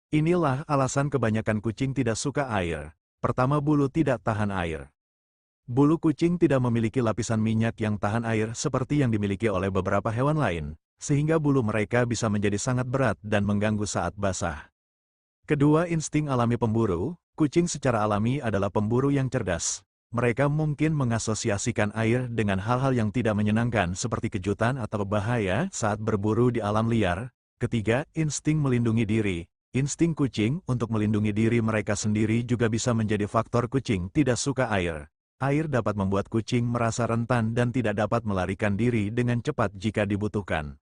Inilah alasan kebanyakan kucing tidak suka air. Pertama, bulu tidak tahan air. Bulu kucing tidak memiliki lapisan minyak yang tahan air seperti yang dimiliki oleh beberapa hewan lain, sehingga bulu mereka bisa menjadi sangat berat dan mengganggu saat basah. Kedua, insting alami pemburu. Kucing secara alami adalah pemburu yang cerdas. Mereka mungkin mengasosiasikan air dengan hal-hal yang tidak menyenangkan seperti kejutan atau bahaya saat berburu di alam liar. Ketiga, insting melindungi diri. Insting kucing untuk melindungi diri mereka sendiri juga bisa menjadi faktor kucing tidak suka air. Air dapat membuat kucing merasa rentan dan tidak dapat melarikan diri dengan cepat jika dibutuhkan.